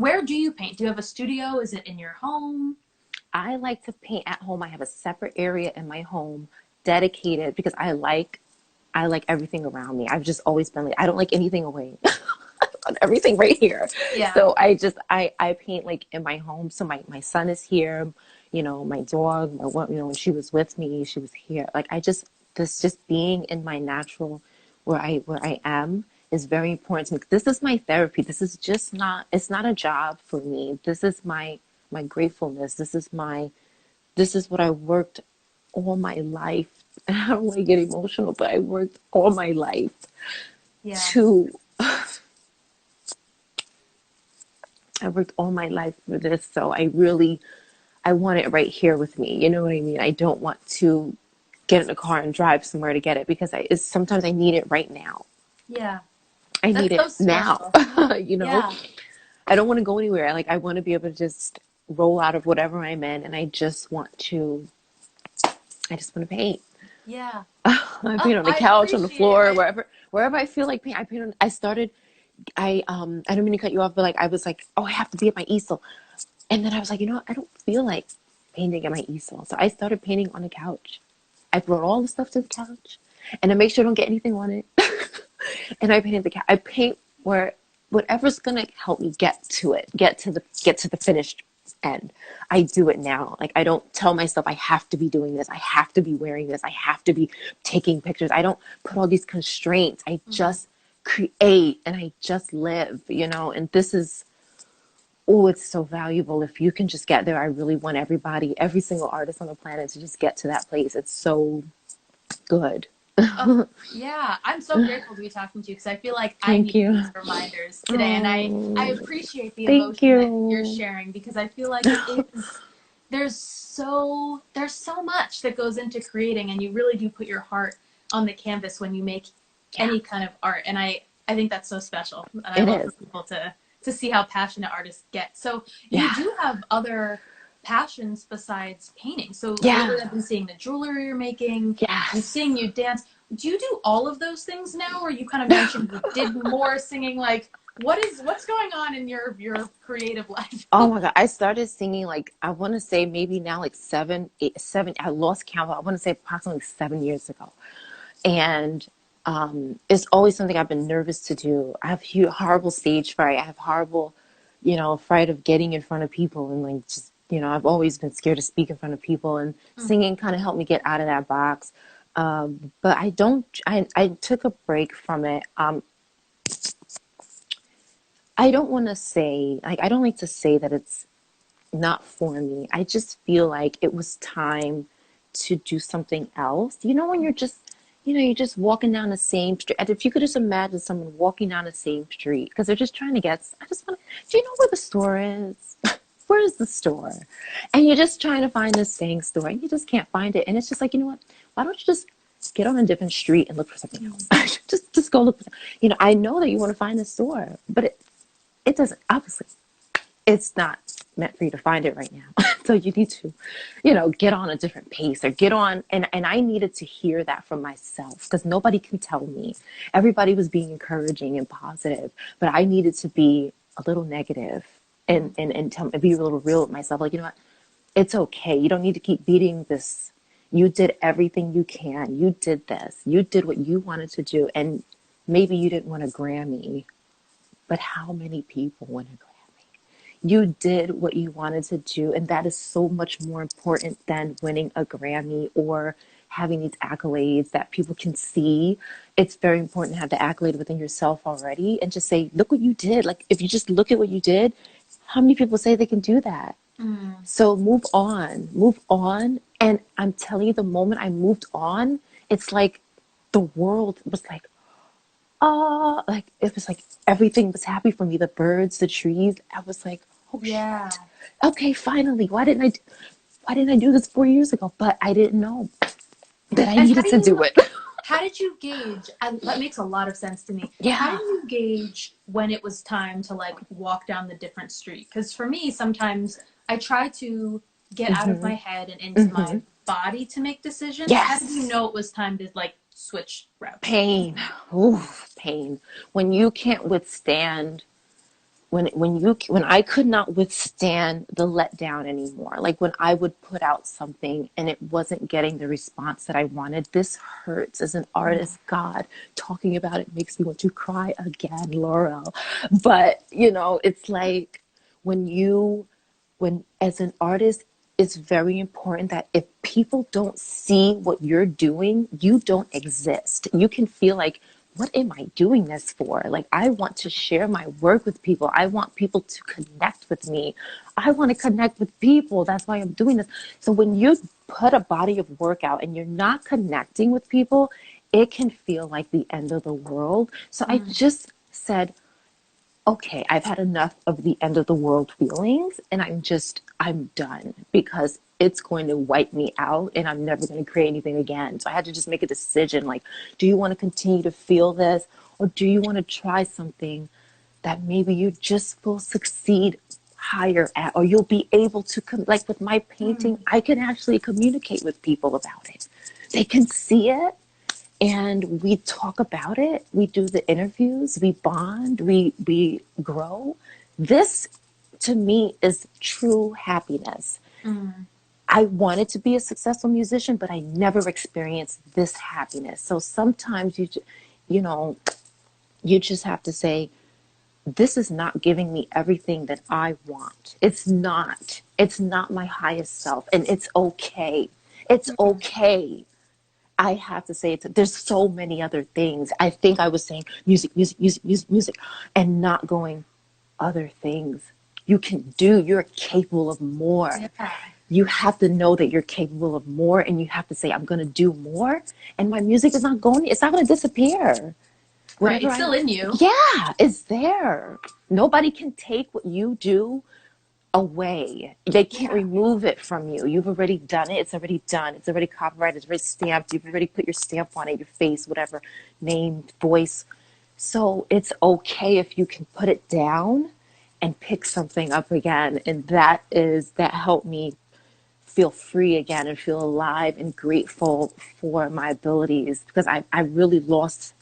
Where do you paint? Do you have a studio? Is it in your home? I like to paint at home. I have a separate area in my home dedicated because I like everything around me. I've just always been like, I don't like anything away. I want everything right here. Yeah. So I paint like in my home. So my son is here, you know, my dog, you know, when she was with me, she was here. Like this just being in my natural where I am is very important to me. This is my therapy. This is just not, it's not a job for me. This is my gratefulness. This is what I worked all my life. And I don't want to get emotional, but I worked all my life Yeah. to, I worked all my life for this. So I want it right here with me. You know what I mean? I don't want to get in a car and drive somewhere to get it because sometimes I need it right now. Yeah. I need That's so it now. special. You know, Yeah. I don't want to go anywhere. Like I want to be able to just roll out of whatever I'm in, and I just want to paint. Yeah. I Oh, paint on the I couch, on the appreciate it. floor, wherever I feel like paint. I paint on. I don't mean to cut you off, but like I was like, oh, I have to be at my easel, and then I was like, you know what? I don't feel like painting at my easel, so I started painting on the couch. I brought all the stuff to the couch, and I make sure I don't get anything on it. And I painted the couch. I paint where whatever's gonna help me get to it, get to the finished end. I do it now. Like I don't tell myself I have to be doing this. I have to be wearing this. I have to be taking pictures. I don't put all these constraints. I Mhm. just create and I just live, you know, and this is, oh, it's so valuable if you can just get there. I really want everybody, every single artist on the planet to just get to that place. It's so good. Oh, yeah. I'm so grateful to be talking to you because I feel like I Thank needed you. these reminders today. And I Oh, appreciate the thank emotion that you're you. sharing because I feel like it is, there's so much that goes into creating and you really do put your heart on the canvas when you make Yeah, any kind of art. And I think that's so special. And I it love for is. people to see how passionate artists get. So you Yeah. do have other passions besides painting. So lately Yeah. I've been seeing the jewelry you're making. I'm Yes. seeing you dance. Do you do all of those things now, or you kind of mentioned you did more singing? Like, what's going on in your creative life? Oh my God. I started singing like, I want to say maybe now like seven, I lost count. I want to say approximately 7 years ago. And it's always something I've been nervous to do. I have horrible stage fright. I have horrible, you know, fright of getting in front of people and like just, you know, I've always been scared to speak in front of people and Mm-hmm. singing kind of helped me get out of that box. But I took a break from it. I don't want to say, like, I don't like to say that it's not for me. I just feel like it was time to do something else. You know, when you're just, you know, you're just walking down the same street. And if you could just imagine someone walking down the same street because they're just trying to get, I just want to, do you know where the store is? Where is the store? And you're just trying to find this dang store and you just can't find it. And it's just like, you know what? Why don't you just get on a different street and look for something else? Just go look for, you know, I know that you want to find the store, but it doesn't, obviously it's not meant for you to find it right now. So you need to, you know, get on a different pace or get on. And I needed to hear that from myself because nobody can tell me. Everybody was being encouraging and positive, but I needed to be a little negative and be a little real with myself. Like, you know what? It's okay. You don't need to keep beating this. You did everything you can. You did this. You did what you wanted to do. And maybe you didn't want a Grammy, but how many people want a Grammy? You did what you wanted to do, and that is so much more important than winning a Grammy or having these accolades that people can see. It's very important to have the accolade within yourself already and just say, look what you did. Like, if you just look at what you did, how many people say they can do that? Mm. So move on, move on. And I'm telling you, the moment I moved on, it's like the world was like, oh, like it was like everything was happy for me. The birds, the trees. I was like, oh Yeah. shit. Okay, finally. Why didn't I do this 4 years ago? But I didn't know that I And needed to do it. how did you gauge? That makes a lot of sense to me. How Yeah. do you gauge when it was time to like walk down the different street? Because for me, sometimes I try to get out of Hmm. my head and into my Hmm. body to make decisions. How did you Yes. know it was time to like switch routes? Pain. Ooh, pain. When you can't withstand, when I could not withstand the letdown anymore, like when I would put out something and it wasn't getting the response that I wanted, this hurts as an artist. God, talking about it makes me want to cry again, Laurel. But it's like when you when as an artist, it's very important that if people don't see what you're doing, you don't exist. You can feel like, what am I doing this for? Like, I want to share my work with people. I want people to connect with me. I want to connect with people. That's why I'm doing this. So when you put a body of work out and you're not connecting with people, it can feel like the end of the world. So I just said, okay, I've had enough of the end of the world feelings, and I'm done, because it's going to wipe me out and I'm never going to create anything again. So I had to just make a decision, like, do you want to continue to feel this, or do you want to try something that maybe you just will succeed higher at, or you'll be able to like with my painting, I can actually communicate with people about it. They can see it, and we talk about it. We do the interviews, we bond, we grow. This, to me, is true happiness. I wanted to be a successful musician, but I never experienced this happiness. So sometimes you know, you just have to say, this is not giving me everything that I want. It's not. It's not my highest self, and it's okay. It's okay. I have to say it. There's so many other things. I think I was saying music, music, music, music, music, and not going other things. You can do. You're capable of more. Yeah. You have to know that you're capable of more, and you have to say, I'm going to do more. And my music is not going. It's not going to disappear. Right. Whatever It's still in you. yeah, it's there. Nobody can take what you do away. They can't remove it from you. You've already done it. It's already done. It's already copyrighted. It's already stamped. You've already put your stamp on it, your face, whatever, name, voice. So it's okay if you can put it down and pick something up again. And that helped me feel free again and feel alive and grateful for my abilities, because I really lost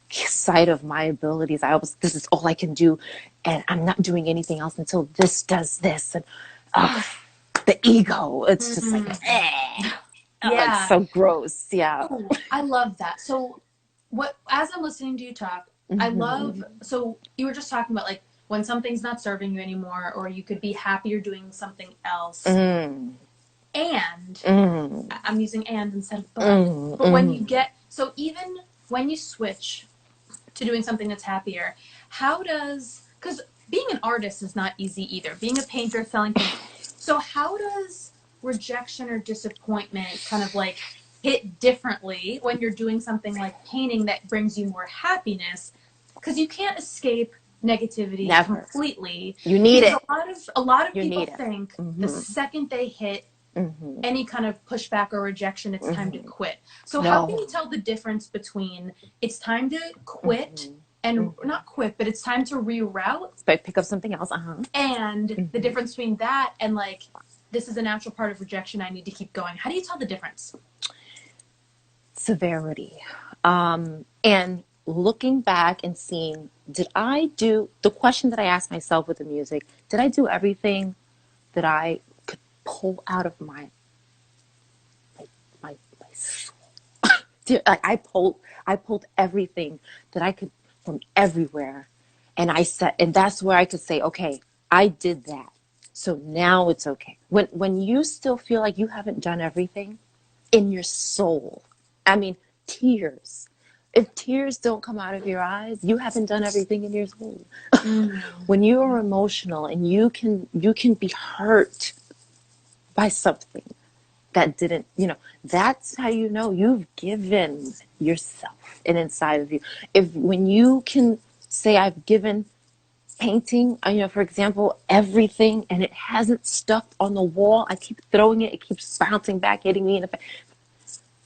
sight of my abilities. This is all I can do, and I'm not doing anything else until this does this. And the ego, it's just like, it's Yeah. so gross. Yeah. Oh, I love that. So as I'm listening to you talk, I love, so you were just talking about like when something's not serving you anymore, or you could be happier doing something else. And I'm using and instead of but when you get, so even when you switch to doing something that's happier, because being an artist is not easy either. Being a painter, selling paint. So how does rejection or disappointment kind of like hit differently when you're doing something like painting that brings you more happiness? Because you can't escape negativity Never. completely. You need because it. a lot of You people need it. think the second they hit any kind of pushback or rejection, it's time to quit. So how can you tell the difference between it's time to quit and not quit, but it's time to reroute, But pick up something else. and the difference between that and like, this is a natural part of rejection, I need to keep going? How do you tell the difference? Severity. And looking back and seeing, did I do the question that I asked myself with the music? Did I do everything that I could pull out of my soul? Like I pulled everything that I could from everywhere, and and that's where I could say, okay, I did that. So now it's okay. When you still feel like you haven't done everything in your soul, I mean, tears. If tears don't come out of your eyes, you haven't done everything in your soul. When you are emotional and you can be hurt by something that didn't, that's how you know you've given yourself and inside of you. When you can say, I've given painting, for example, everything, and it hasn't stuck on the wall, I keep throwing it, it keeps bouncing back, hitting me in the face.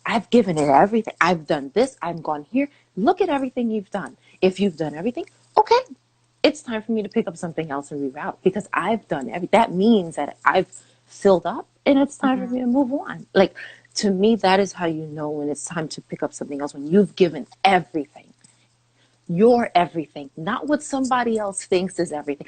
I've given it everything. I've done this. I've gone here. Look at everything you've done. If you've done everything, okay, it's time for me to pick up something else and reroute, because I've done everything. That means that I've filled up, and it's time for me to move on. Like, to me, that is how you know when it's time to pick up something else, when you've given everything. your everything, not what somebody else thinks is everything.